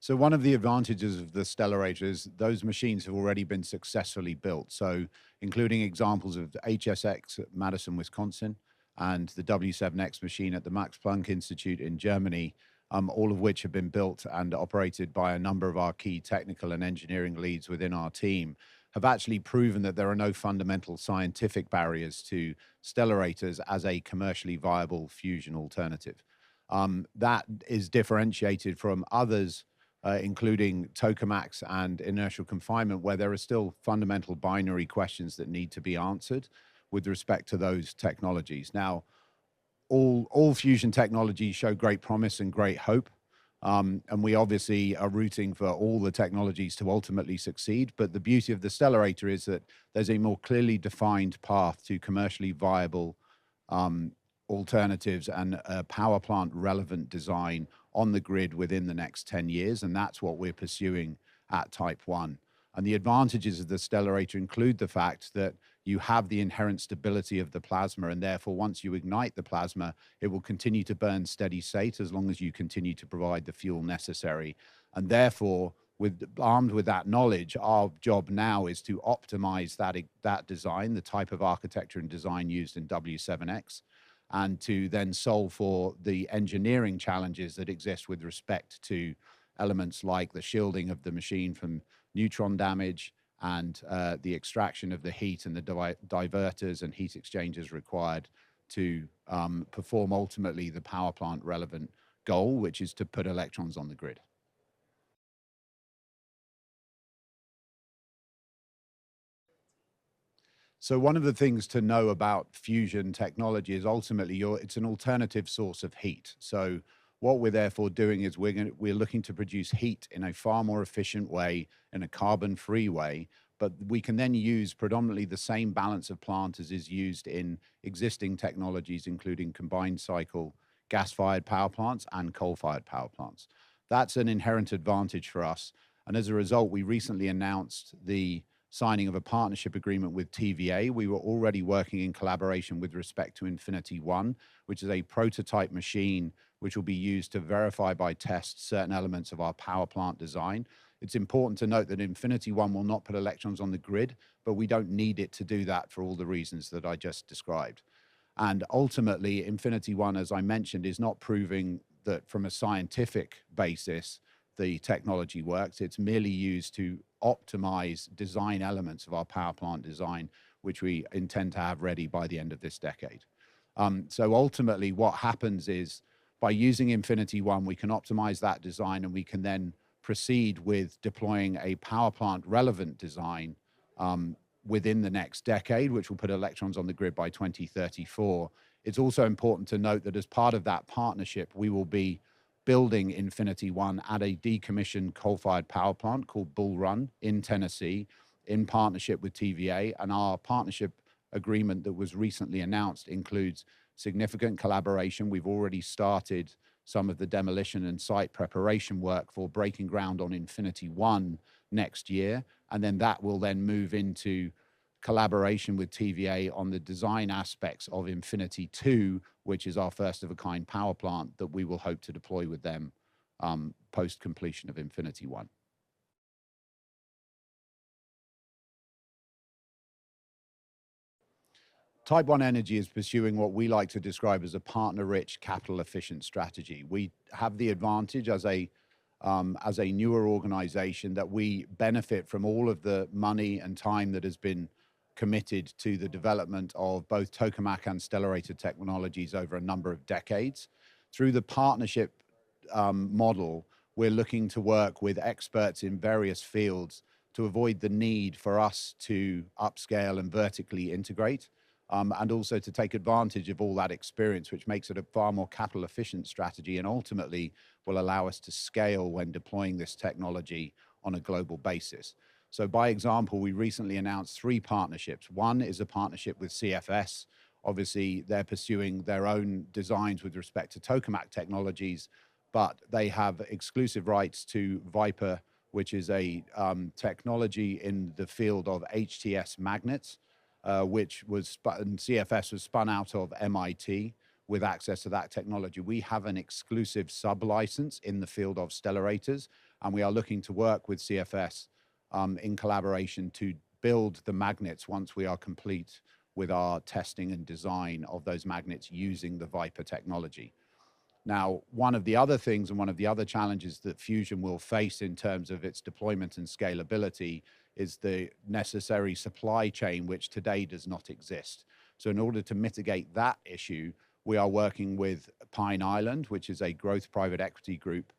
So one of the advantages of the Stellarator is those machines have already been successfully built. So including examples of HSX at Madison, Wisconsin, and the W7X machine at the Max Planck Institute in Germany, all of which have been built and operated by a number of our key technical and engineering leads within our team, have actually proven that there are no fundamental scientific barriers to Stellarators as a commercially viable fusion alternative. That is differentiated from others, including tokamaks and inertial confinement, where there are still fundamental binary questions that need to be answered with respect to those technologies. Now, all fusion technologies show great promise and great hope. And we obviously are rooting for all the technologies to ultimately succeed. But the beauty of the Stellarator is that there's a more clearly defined path to commercially viable alternatives and a power plant relevant design on the grid within the next 10 years. And that's what we're pursuing at Type 1. And the advantages of the Stellarator include the fact that you have the inherent stability of the plasma, and therefore once you ignite the plasma, it will continue to burn steady state as long as you continue to provide the fuel necessary. And therefore, armed with that knowledge, our job now is to optimize that design, the type of architecture and design used in W7X, and to then solve for the engineering challenges that exist with respect to elements like the shielding of the machine from neutron damage, and the extraction of the heat and the diverters and heat exchangers required to perform ultimately the power plant relevant goal, which is to put electrons on the grid. So one of the things to know about fusion technology is ultimately it's an alternative source of heat. So what we're therefore doing is we're looking to produce heat in a far more efficient way, in a carbon-free way, but we can then use predominantly the same balance of plant as is used in existing technologies, including combined cycle gas-fired power plants and coal-fired power plants. That's an inherent advantage for us. And as a result, we recently announced the signing of a partnership agreement with TVA. We were already working in collaboration with respect to Infinity One, which is a prototype machine which will be used to verify by test certain elements of our power plant design. It's important to note that Infinity One will not put electrons on the grid, but we don't need it to do that for all the reasons that I just described. And ultimately, Infinity One, as I mentioned, is not proving that from a scientific basis, the technology works. It's merely used to optimize design elements of our power plant design, which we intend to have ready by the end of this decade. So ultimately, what happens is by using Infinity One, we can optimize that design, and we can then proceed with deploying a power plant relevant design within the next decade, which will put electrons on the grid by 2034. It's also important to note that as part of that partnership, we will be building Infinity One at a decommissioned coal-fired power plant called Bull Run in Tennessee in partnership with TVA. And our partnership agreement that was recently announced includes significant collaboration. We've already started some of the demolition and site preparation work for breaking ground on Infinity One next year. And then that will then move into collaboration with TVA on the design aspects of Infinity 2, which is our first of a kind power plant that we will hope to deploy with them post completion of Infinity 1. Type 1 Energy is pursuing what we like to describe as a partner-rich, capital-efficient strategy. We have the advantage as a newer organization that we benefit from all of the money and time that has been committed to the development of both tokamak and Stellarator technologies over a number of decades. Through the partnership model, we're looking to work with experts in various fields to avoid the need for us to upscale and vertically integrate, and also to take advantage of all that experience, which makes it a far more capital efficient strategy and ultimately will allow us to scale when deploying this technology on a global basis. So by example, we recently announced 3 partnerships. One is a partnership with CFS. Obviously, they're pursuing their own designs with respect to tokamak technologies, but they have exclusive rights to Viper, which is a technology in the field of HTS magnets, which was CFS was spun out of MIT with access to that technology. We have an exclusive sub-license in the field of Stellarators, And we are looking to work with CFS in collaboration to build the magnets once we are complete with our testing and design of those magnets using the Viper technology. Now, one of the other things and one of the other challenges that Fusion will face in terms of its deployment and scalability is the necessary supply chain, which today does not exist. So in order to mitigate that issue, we are working with Pine Island, which is a growth private equity group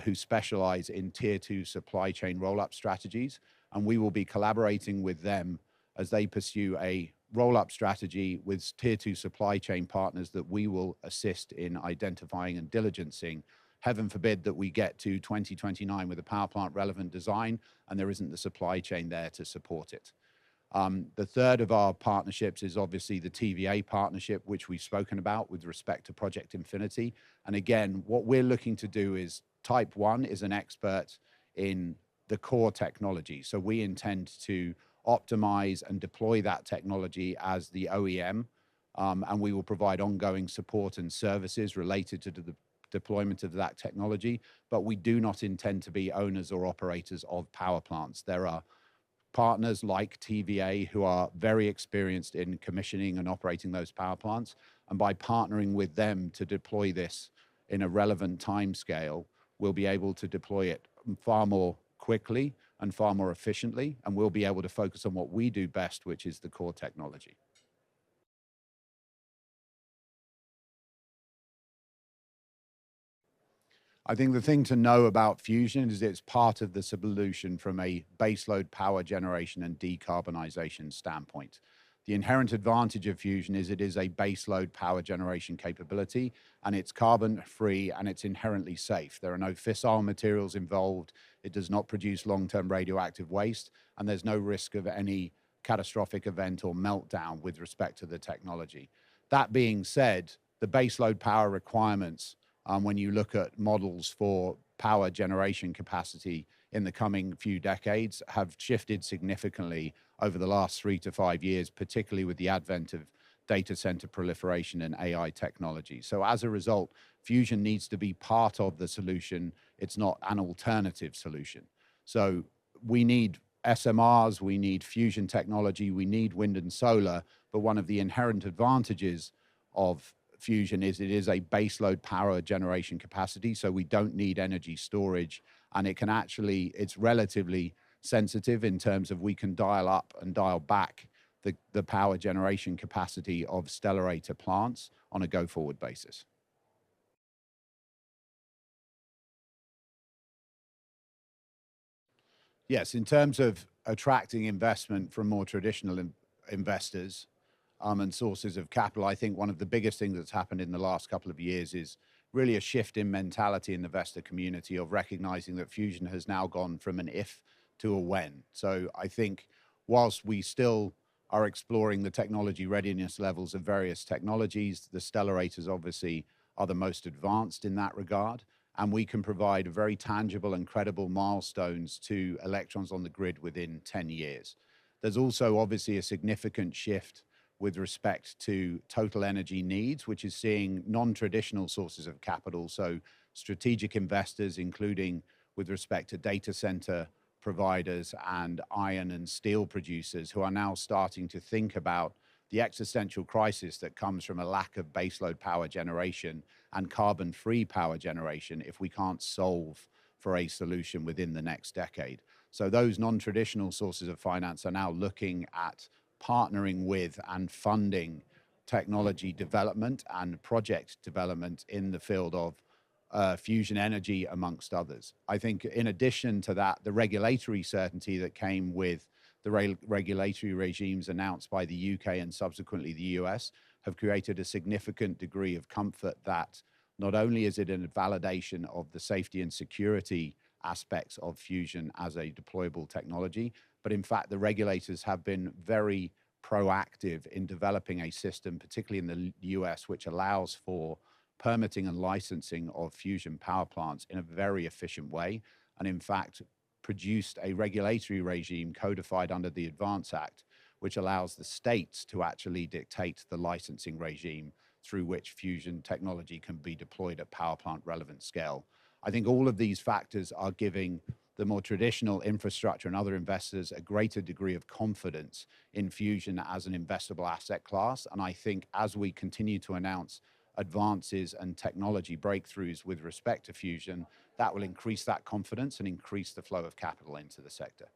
who specialize in tier 2 supply chain roll-up strategies. And we will be collaborating with them as they pursue a roll-up strategy with tier 2 supply chain partners that we will assist in identifying and diligencing. Heaven forbid that we get to 2029 with a power plant relevant design and there isn't the supply chain there to support it. The third of our partnerships is obviously the TVA partnership, which we've spoken about with respect to Project Infinity. And again, what we're looking to do is Type 1 is an expert in the core technology. So we intend to optimize and deploy that technology as the OEM, and we will provide ongoing support and services related to the deployment of that technology, but we do not intend to be owners or operators of power plants. There are partners like TVA who are very experienced in commissioning and operating those power plants, and by partnering with them to deploy this in a relevant time scale, we'll be able to deploy it far more quickly and far more efficiently, and we'll be able to focus on what we do best, which is the core technology. I think the thing to know about fusion is it's part of the solution from a baseload power generation and decarbonization standpoint. The inherent advantage of fusion is it is a baseload power generation capability, and it's carbon free and it's inherently safe. There are no fissile materials involved. It does not produce long-term radioactive waste, and there's no risk of any catastrophic event or meltdown with respect to the technology. That being said, the baseload power requirements, when you look at models for power generation capacity in the coming few decades, have shifted significantly over the last 3 to 5 years, particularly with the advent of data center proliferation and AI technology. So as a result, fusion needs to be part of the solution. It's not an alternative solution. So we need SMRs, we need fusion technology, we need wind and solar, but one of the inherent advantages of fusion is it is a baseload power generation capacity, so we don't need energy storage, and it can actually, it's relatively sensitive in terms of we can dial up and dial back the power generation capacity of Stellerator plants on a go-forward basis. Yes, in terms of attracting investment from more traditional investors, and sources of capital, I think one of the biggest things that's happened in the last couple of years is really a shift in mentality in the investor community of recognizing that fusion has now gone from an if to a when. So I think whilst we still are exploring the technology readiness levels of various technologies, the Stellerators obviously are the most advanced in that regard, and we can provide very tangible and credible milestones to electrons on the grid within 10 years. There's also obviously a significant shift with respect to total energy needs, which is seeing non-traditional sources of capital, so strategic investors, including with respect to data center providers and iron and steel producers, who are now starting to think about the existential crisis that comes from a lack of baseload power generation and carbon-free power generation if we can't solve for a solution within the next decade. So those non-traditional sources of finance are now looking at partnering with and funding technology development and project development in the field of fusion energy, amongst others. I think in addition to that, the regulatory certainty that came with the regulatory regimes announced by the UK and subsequently the US have created a significant degree of comfort that not only is it a validation of the safety and security aspects of fusion as a deployable technology, but in fact, the regulators have been very proactive in developing a system, particularly in the US, which allows for permitting and licensing of fusion power plants in a very efficient way, and in fact, produced a regulatory regime codified under the Advance Act, which allows the states to actually dictate the licensing regime through which fusion technology can be deployed at power plant relevant scale. I think all of these factors are giving the more traditional infrastructure and other investors a greater degree of confidence in fusion as an investable asset class. And I think as we continue to announce advances and technology breakthroughs with respect to fusion, that will increase that confidence and increase the flow of capital into the sector.